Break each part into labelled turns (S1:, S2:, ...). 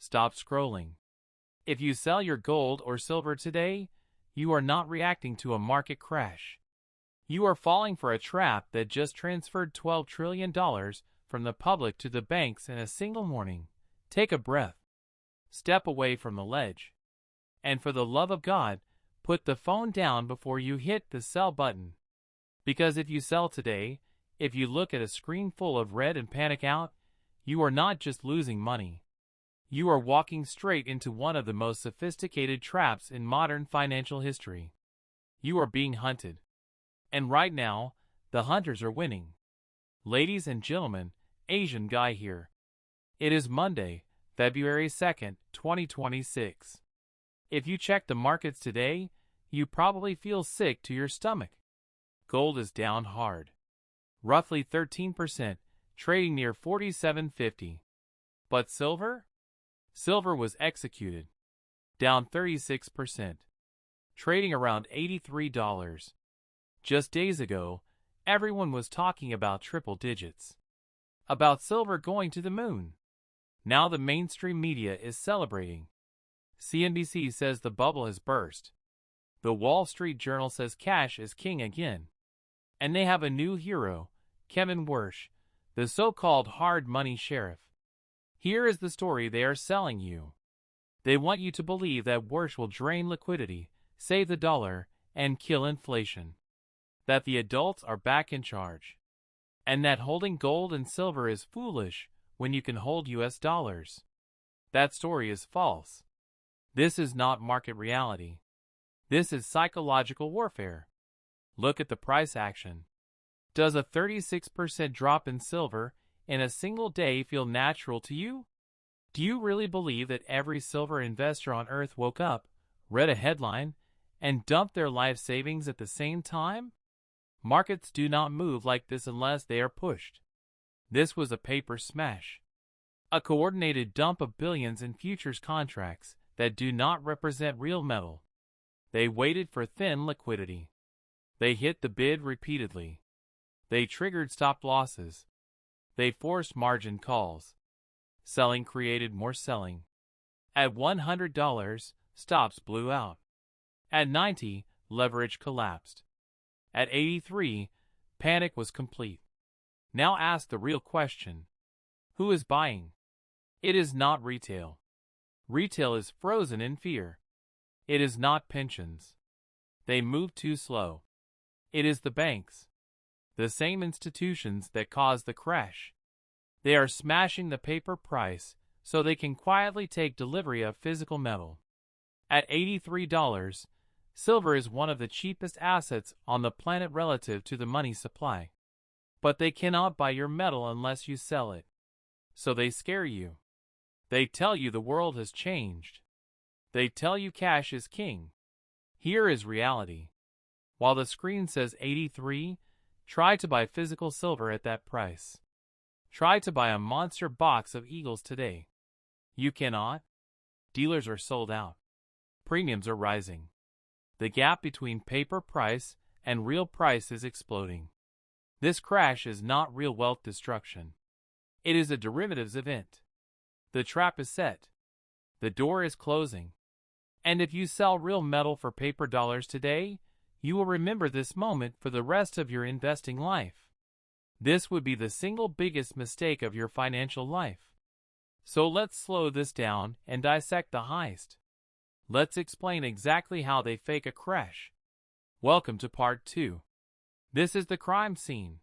S1: stop scrolling. If you sell your gold or silver today, you are not reacting to a market crash. You are falling for a trap that just transferred $12 trillion from the public to the banks in a single morning. Take a breath. Step away from the ledge. And for the love of God, put the phone down before you hit the sell button. Because if you sell today, if you look at a screen full of red and panic out, you are not just losing money. You are walking straight into one of the most sophisticated traps in modern financial history. You are being hunted. And right now, the hunters are winning. Ladies and gentlemen, Asian Guy here. It is Monday, February 2nd, 2026. If you check the markets today, you probably feel sick to your stomach. Gold is down hard. Roughly 13%, trading near $47.50. But silver? Silver was executed. Down 36%. Trading around $83. Just days ago, everyone was talking about triple digits. About silver going to the moon. Now the mainstream media is celebrating. CNBC says the bubble has burst. The Wall Street Journal says cash is king again. And they have a new hero, Kevin Warsh, the so-called hard money sheriff. Here is the story they are selling you. They want you to believe that Warsh will drain liquidity, save the dollar, and kill inflation. That the adults are back in charge. And that holding gold and silver is foolish when you can hold US dollars. That story is false. This is not market reality. This is psychological warfare. Look at the price action. Does a 36% drop in silver in a single day feel natural to you? Do you really believe that every silver investor on earth woke up, read a headline, and dumped their life savings at the same time? Markets do not move like this unless they are pushed. This was a paper smash. A coordinated dump of billions in futures contracts that do not represent real metal. They waited for thin liquidity. They hit the bid repeatedly. They triggered stop losses. They forced margin calls. Selling created more selling. At $100, stops blew out. At 90, leverage collapsed. At 83, panic was complete. Now ask the real question. Who is buying? It is not retail. Retail is frozen in fear. It is not pensions. They move too slow. It is the banks. The same institutions that caused the crash. They are smashing the paper price so they can quietly take delivery of physical metal. At $83, silver is one of the cheapest assets on the planet relative to the money supply. But they cannot buy your metal unless you sell it. So they scare you. They tell you the world has changed. They tell you cash is king. Here is reality. While the screen says 83, try to buy physical silver at that price. Try to buy a monster box of Eagles today. You cannot. Dealers are sold out. Premiums are rising. The gap between paper price and real price is exploding. This crash is not real wealth destruction. It is a derivatives event. The trap is set. The door is closing. And if you sell real metal for paper dollars today, you will remember this moment for the rest of your investing life. This would be the single biggest mistake of your financial life. So let's slow this down and dissect the heist. Let's explain exactly how they fake a crash. Welcome to part 2. This is the crime scene.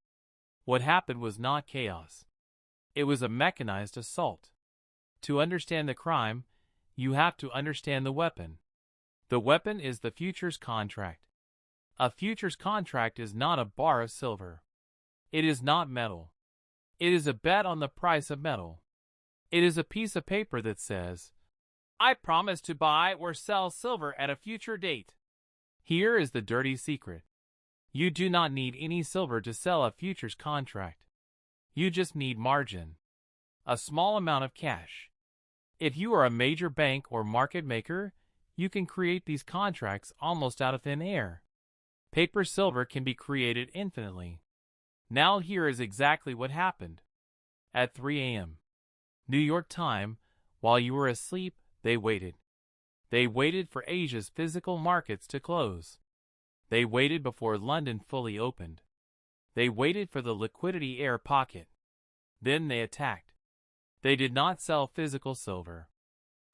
S1: What happened was not chaos. It was a mechanized assault. To understand the crime, you have to understand the weapon. The weapon is the futures contract. A futures contract is not a bar of silver. It is not metal. It is a bet on the price of metal. It is a piece of paper that says, I promise to buy or sell silver at a future date. Here is the dirty secret. You do not need any silver to sell a futures contract. You just need margin. A small amount of cash. If you are a major bank or market maker, you can create these contracts almost out of thin air. Paper silver can be created infinitely. Now here is exactly what happened. At 3 a.m. New York time, While you were asleep, they waited. They waited for Asia's physical markets to close. They waited before London fully opened. They waited for the liquidity air pocket. Then they attacked. They did not sell physical silver.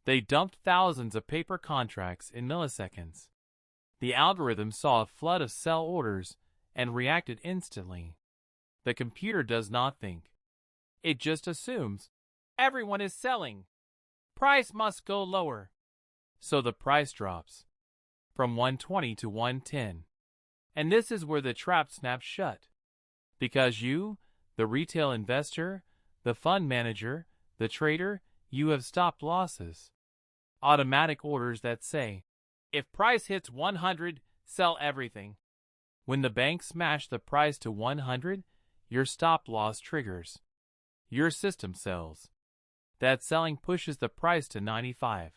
S1: They dumped thousands of paper contracts in milliseconds. The algorithm saw a flood of sell orders and reacted instantly. The computer does not think. It just assumes everyone is selling. Price must go lower. So the price drops from 120 to 110. And this is where the trap snaps shut. Because you, the retail investor, the fund manager, the trader, you have stopped losses. Automatic orders that say, if price hits 100, sell everything. When the bank smashed the price to 100, your stop loss triggers. Your system sells. That selling pushes the price to 95.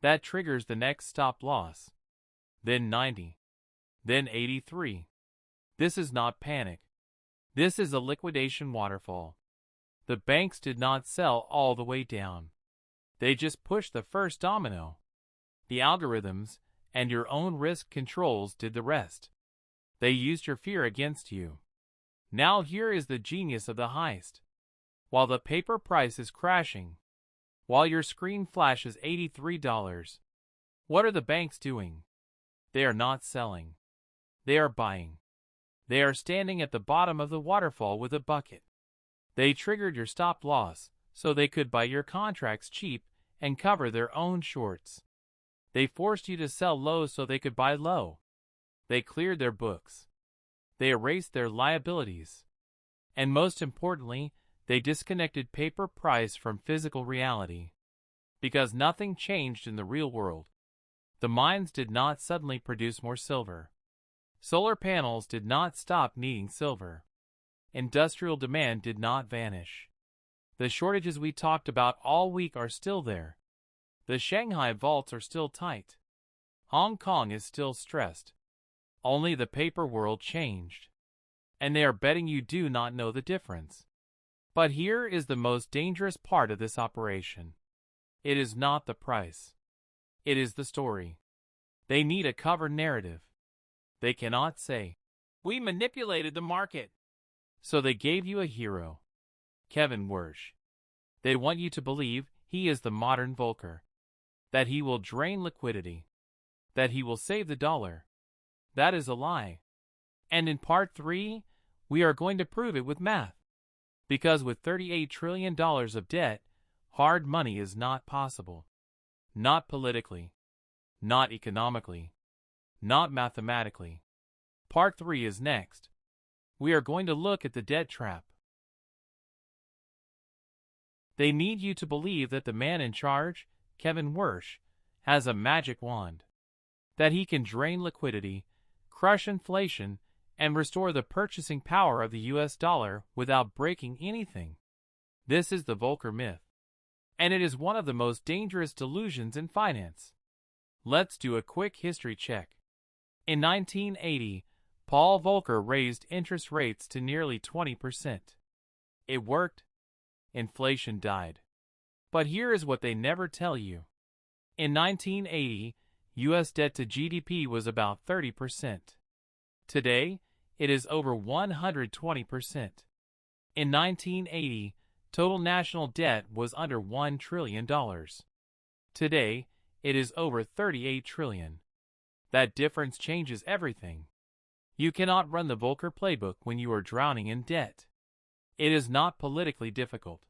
S1: That triggers the next stop loss. Then 90. Then 83. This is not panic. This is a liquidation waterfall. The banks did not sell all the way down. They just pushed the first domino. The algorithms and your own risk controls did the rest. They used your fear against you. Now here is the genius of the heist. While the paper price is crashing, while your screen flashes $83, what are the banks doing? They are not selling. They are buying. They are standing at the bottom of the waterfall with a bucket. They triggered your stop loss so they could buy your contracts cheap and cover their own shorts. They forced you to sell low so they could buy low. They cleared their books. They erased their liabilities. And most importantly, they disconnected paper price from physical reality. Because nothing changed in the real world. The mines did not suddenly produce more silver. Solar panels did not stop needing silver. Industrial demand did not vanish. The shortages we talked about all week are still there. The Shanghai vaults are still tight. Hong Kong is still stressed. Only the paper world changed. And they are betting you do not know the difference. But here is the most dangerous part of this operation. It is not the price. It is the story. They need a cover narrative. They cannot say, we manipulated the market. So they gave you a hero, Kevin Warsh. They want you to believe he is the modern Volcker. That he will drain liquidity. That he will save the dollar. That is a lie. And in part 3, we are going to prove it with math. Because with $38 trillion of debt, hard money is not possible. Not politically. Not economically. Not mathematically. Part 3 is next. We are going to look at the debt trap. They need you to believe that the man in charge, Kevin Warsh, has a magic wand. That he can drain liquidity, crush inflation, and restore the purchasing power of the US dollar without breaking anything. This is the Volcker myth. And it is one of the most dangerous delusions in finance. Let's do a quick history check. In 1980, Paul Volcker raised interest rates to nearly 20%. It worked. Inflation died. But here is what they never tell you. In 1980, U.S. debt to GDP was about 30%. Today, it is over 120%. In 1980, total national debt was under $1 trillion. Today, it is over $38 trillion. That difference changes everything. You cannot run the Volcker playbook when you are drowning in debt. It is not politically difficult.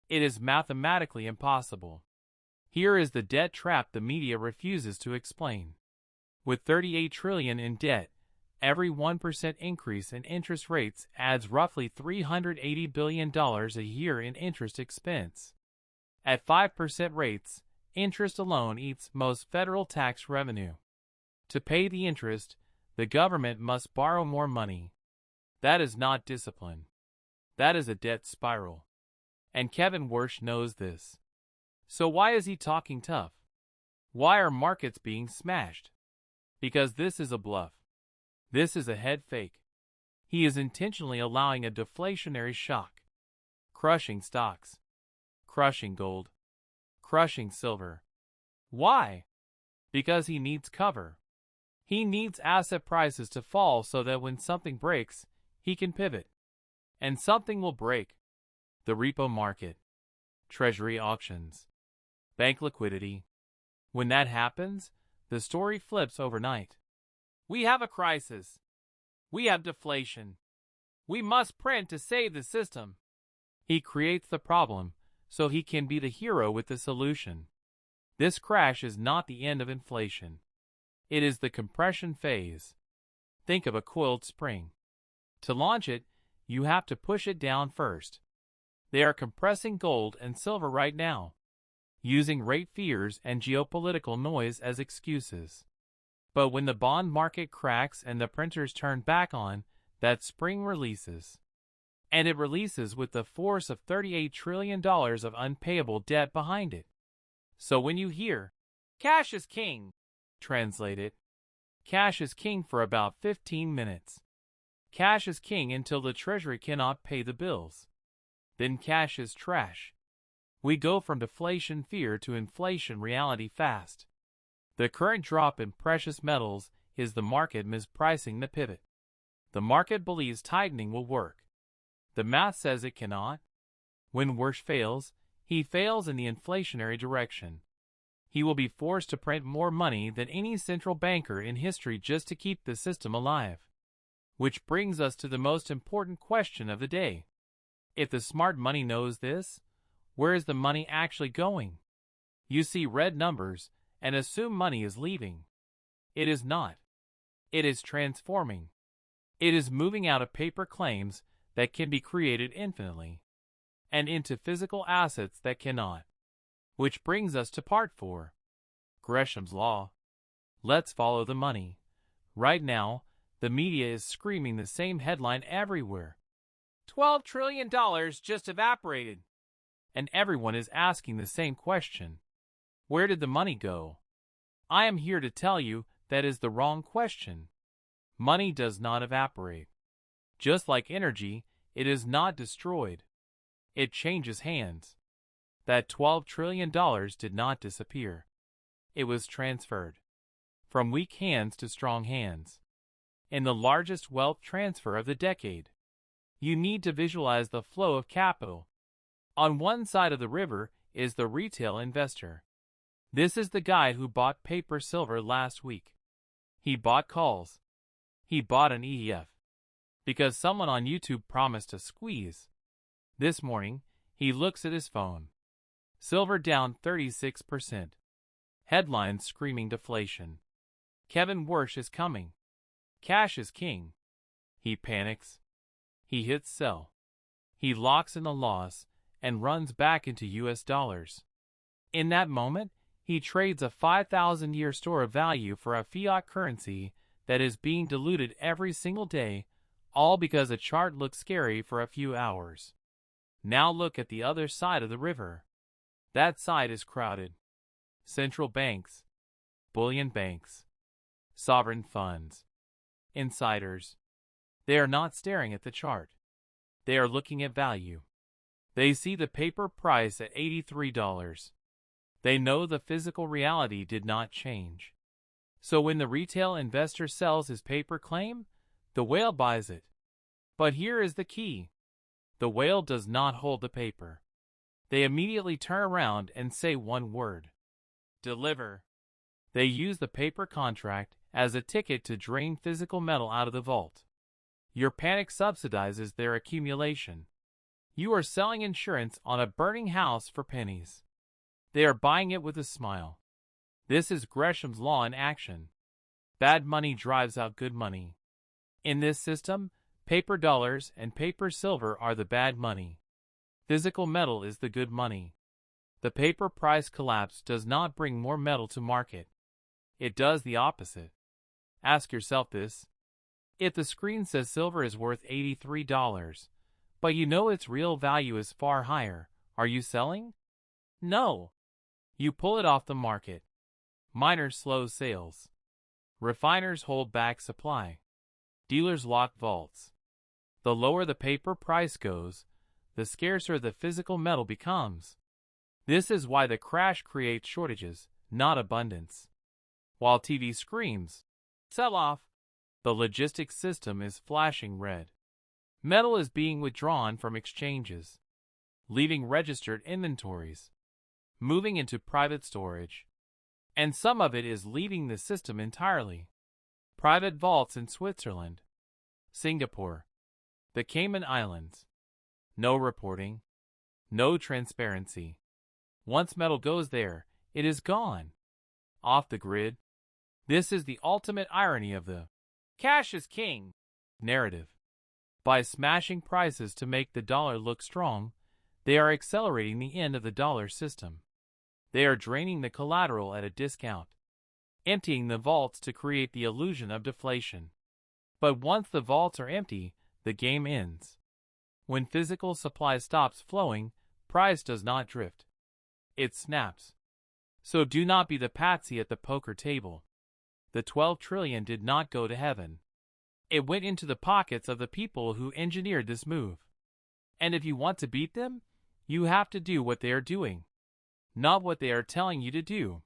S1: It is mathematically impossible. Here is the debt trap the media refuses to explain. With $38 trillion in debt, every 1% increase in interest rates adds roughly $380 billion a year in interest expense. At 5% rates, interest alone eats most federal tax revenue. To pay the interest, the government must borrow more money. That is not discipline. That is a debt spiral. And Kevin Warsh knows this. So why is he talking tough? Why are markets being smashed? Because this is a bluff. This is a head fake. He is intentionally allowing a deflationary shock. Crushing stocks. Crushing gold. crushing silver. Why? Because he needs cover. He needs asset prices to fall so that when something breaks, he can pivot. And something will break. The repo market, treasury auctions, bank liquidity. When that happens, the story flips overnight. We have a crisis. We have deflation. We must print to save the system. He creates the problem so he can be the hero with the solution. This crash is not the end of inflation. It is the compression phase. Think of a coiled spring. To launch it, you have to push it down first. They are compressing gold and silver right now, using rate fears and geopolitical noise as excuses. But when the bond market cracks and the printers turn back on, that spring releases. And it releases with the force of $38 trillion of unpayable debt behind it. So when you hear, "Cash is king," translate it. Cash is king for about 15 minutes. Cash is king until the Treasury cannot pay the bills. Then cash is trash. We go from deflation fear to inflation reality fast. The current drop in precious metals is the market mispricing the pivot. The market believes tightening will work. The math says it cannot. When Wirsh fails, he fails in the inflationary direction. He will be forced to print more money than any central banker in history just to keep the system alive. Which brings us to the most important question of the day. If the smart money knows this, where is the money actually going? You see red numbers and assume money is leaving. It is not. It is transforming. It is moving out of paper claims that can be created infinitely and into physical assets that cannot. Which brings us to part 4. Gresham's Law. Let's follow the money. Right now, the media is screaming the same headline everywhere. $12 trillion just evaporated. And everyone is asking the same question. Where did the money go? I am here to tell you that is the wrong question. Money does not evaporate. Just like energy, it is not destroyed. It changes hands. That $12 trillion did not disappear. It was transferred. From weak hands to strong hands. In the largest wealth transfer of the decade. You need to visualize the flow of capital. On one side of the river is the retail investor. This is the guy who bought paper silver last week. He bought calls. He bought an ETF. Because someone on YouTube promised a squeeze. This morning, he looks at his phone. Silver down 36%. Headlines screaming deflation. Kevin Wirsh is coming. Cash is king. He panics. He hits sell. He locks in the loss and runs back into US dollars. In that moment, he trades a 5,000-year store of value for a fiat currency that is being diluted every single day, all because a chart looks scary for a few hours. Now look at the other side of the river. That side is crowded. Central banks, bullion banks, sovereign funds, insiders. They are not staring at the chart. They are looking at value. They see the paper price at $83. They know the physical reality did not change. So when the retail investor sells his paper claim, the whale buys it. But here is the key. The whale does not hold the paper. They immediately turn around and say one word. Deliver. They use the paper contract as a ticket to drain physical metal out of the vault. Your panic subsidizes their accumulation. You are selling insurance on a burning house for pennies. They are buying it with a smile. This is Gresham's Law in action. Bad money drives out good money. In this system, paper dollars and paper silver are the bad money. Physical metal is the good money. The paper price collapse does not bring more metal to market. It does the opposite. Ask yourself this. If the screen says silver is worth $83, but you know its real value is far higher, are you selling? No. You pull it off the market. Miners slow sales. Refiners hold back supply. Dealers lock vaults. The lower the paper price goes, the scarcer the physical metal becomes. This is why the crash creates shortages, not abundance. While TV screams, sell off, the logistics system is flashing red. Metal is being withdrawn from exchanges, leaving registered inventories, moving into private storage, and some of it is leaving the system entirely. Private vaults in Switzerland, Singapore, the Cayman Islands. No reporting, no transparency. Once metal goes there, it is gone. Off the grid. This is the ultimate irony of the "cash is king" narrative. By smashing prices to make the dollar look strong, they are accelerating the end of the dollar system. They are draining the collateral at a discount, emptying the vaults to create the illusion of deflation. But once the vaults are empty, the game ends. When physical supply stops flowing, price does not drift. It snaps. So do not be the patsy at the poker table. The 12 trillion did not go to heaven. It went into the pockets of the people who engineered this move. And if you want to beat them, you have to do what they are doing, not what they are telling you to do.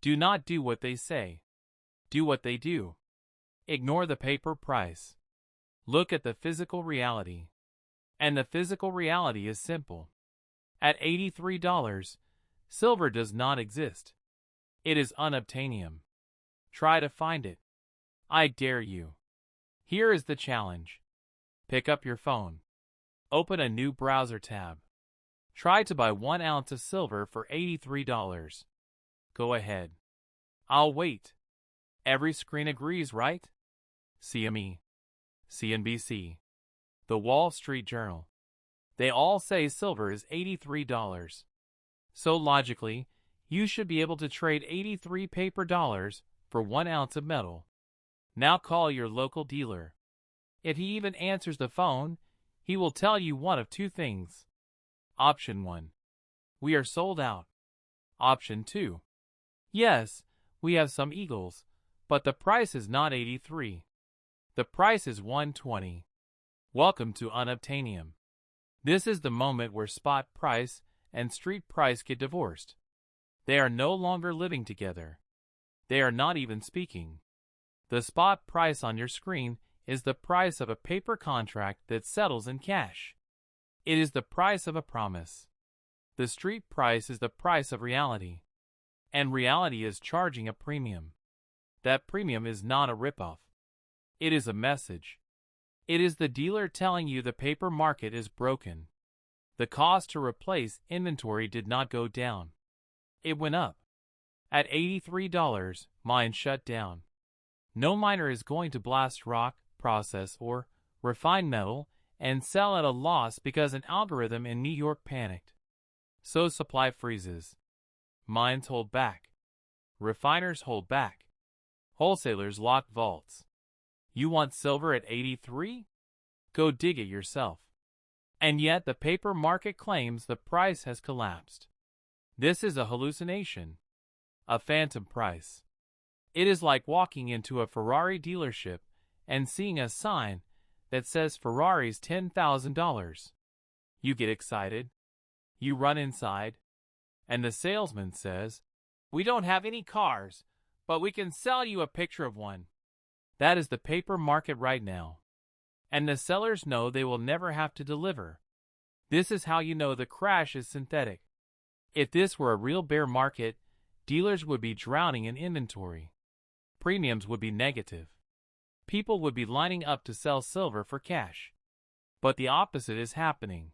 S1: Do not do what they say. Do what they do. Ignore the paper price. Look at the physical reality. And the physical reality is simple. At $83, silver does not exist. It is unobtainium. Try to find it. I dare you. Here is the challenge. Pick up your phone. Open a new browser tab. Try to buy 1 ounce of silver for $83. Go ahead. I'll wait. Every screen agrees, right? CME, CNBC, The Wall Street Journal. They all say silver is $83. So logically, you should be able to trade 83 paper dollars for 1 ounce of metal. Now call your local dealer. If he even answers the phone, he will tell you one of two things. Option 1. We are sold out. Option 2. Yes, we have some eagles, but the price is not 83. The price is 120. Welcome to unobtainium. This is the moment where spot price and street price get divorced. They are no longer living together. They are not even speaking. The spot price on your screen is the price of a paper contract that settles in cash. It is the price of a promise. The street price is the price of reality. And reality is charging a premium. That premium is not a ripoff. It is a message. It is the dealer telling you the paper market is broken. The cost to replace inventory did not go down. It went up. At $83, mines shut down. No miner is going to blast rock, process, or refine metal and sell at a loss because an algorithm in New York panicked. So supply freezes. Mines hold back. Refiners hold back. Wholesalers lock vaults. You want silver at 83? Go dig it yourself. And yet the paper market claims the price has collapsed. This is a hallucination. A phantom price. It is like walking into a Ferrari dealership and seeing a sign that says Ferrari's $10,000. You get excited. You run inside. And the salesman says, "We don't have any cars, but we can sell you a picture of one." That is the paper market right now. And the sellers know they will never have to deliver. This is how you know the crash is synthetic. If this were a real bear market, dealers would be drowning in inventory. Premiums would be negative. People would be lining up to sell silver for cash. But the opposite is happening.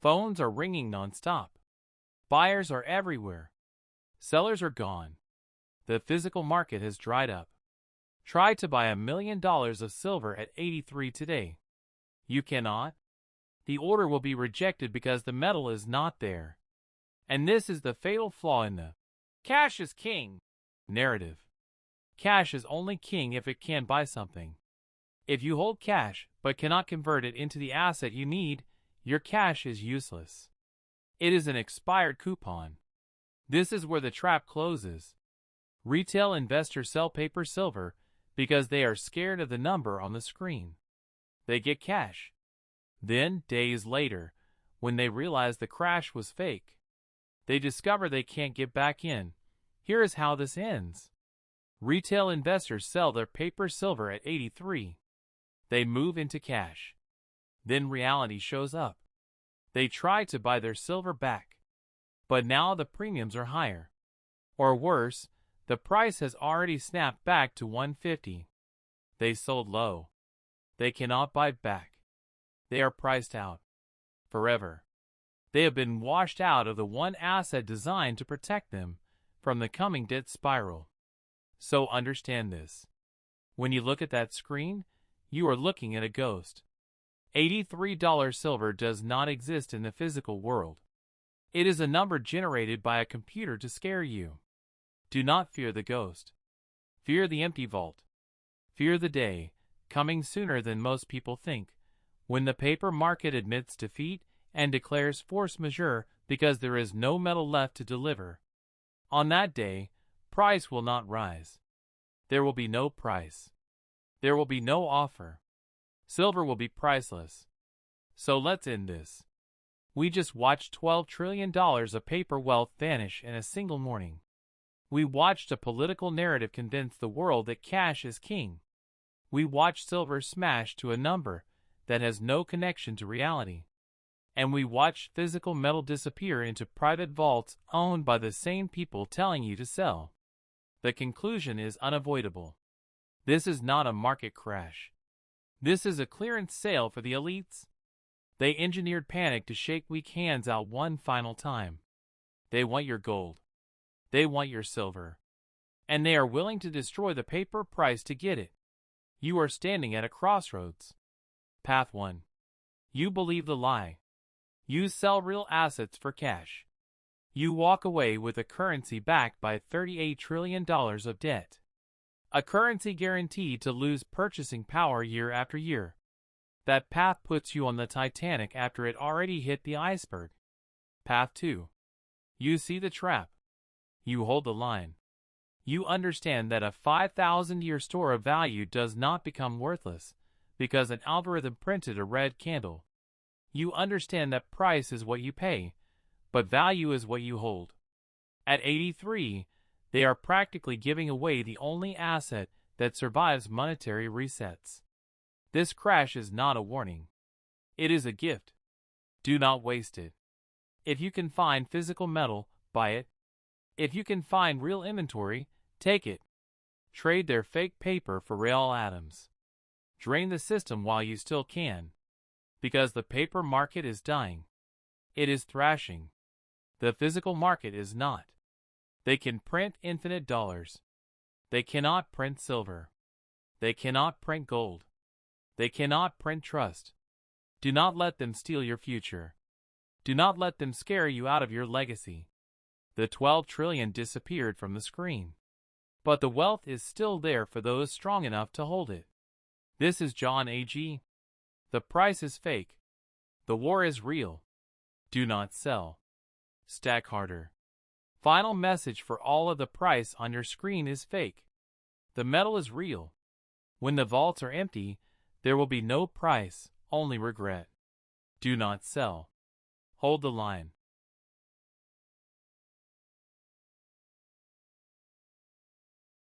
S1: Phones are ringing nonstop. Buyers are everywhere. Sellers are gone. The physical market has dried up. Try to buy $1 million of silver at 83 today. You cannot. The order will be rejected because the metal is not there. And this is the fatal flaw in the "cash is king" narrative. Cash is only king if it can buy something. If you hold cash but cannot convert it into the asset you need, your cash is useless. It is an expired coupon. This is where the trap closes. Retail investors sell paper silver because they are scared of the number on the screen. They get cash. Then, days later, when they realize the crash was fake, they discover they can't get back in. Here is how this ends. Retail investors sell their paper silver at 83. They move into cash. Then reality shows up. They try to buy their silver back. But now the premiums are higher. Or worse, the price has already snapped back to 150. They sold low. They cannot buy back. They are priced out. Forever. They have been washed out of the one asset designed to protect them from the coming debt spiral. So understand this. When you look at that screen, you are looking at a ghost. $83 silver does not exist in the physical world. It is a number generated by a computer to scare you. Do not fear the ghost. Fear the empty vault. Fear the day, coming sooner than most people think, when the paper market admits defeat and declares force majeure because there is no metal left to deliver. On that day, price will not rise. There will be no price. There will be no offer. Silver will be priceless. So let's end this. We just watched $12 trillion of paper wealth vanish in a single morning. We watched a political narrative convince the world that cash is king. We watched silver smash to a number that has no connection to reality. And we watched physical metal disappear into private vaults owned by the same people telling you to sell. The conclusion is unavoidable. This is not a market crash. This is a clearance sale for the elites. They engineered panic to shake weak hands out one final time. They want your gold. They want your silver. And they are willing to destroy the paper price to get it. You are standing at a crossroads. Path 1. You believe the lie. You sell real assets for cash. You walk away with a currency backed by $38 trillion of debt. A currency guaranteed to lose purchasing power year after year. That path puts you on the Titanic after it already hit the iceberg. Path 2. You see the trap. You hold the line. You understand that a 5,000-year store of value does not become worthless because an algorithm printed a red candle. You understand that price is what you pay, but value is what you hold. At 83, they are practically giving away the only asset that survives monetary resets. This crash is not a warning. It is a gift. Do not waste it. If you can find physical metal, buy it. If you can find real inventory, take it. Trade their fake paper for real atoms. Drain the system while you still can. Because the paper market is dying. It is thrashing. The physical market is not. They can print infinite dollars. They cannot print silver. They cannot print gold. They cannot print trust. Do not let them steal your future. Do not let them scare you out of your legacy. The 12 trillion disappeared from the screen. But the wealth is still there for those strong enough to hold it. This is John A.G. The price is fake. The war is real. Do not sell. Stack harder. Final message for all of the price on your screen is fake. The metal is real. When the vaults are empty, there will be no price, only regret. Do not sell. Hold the line.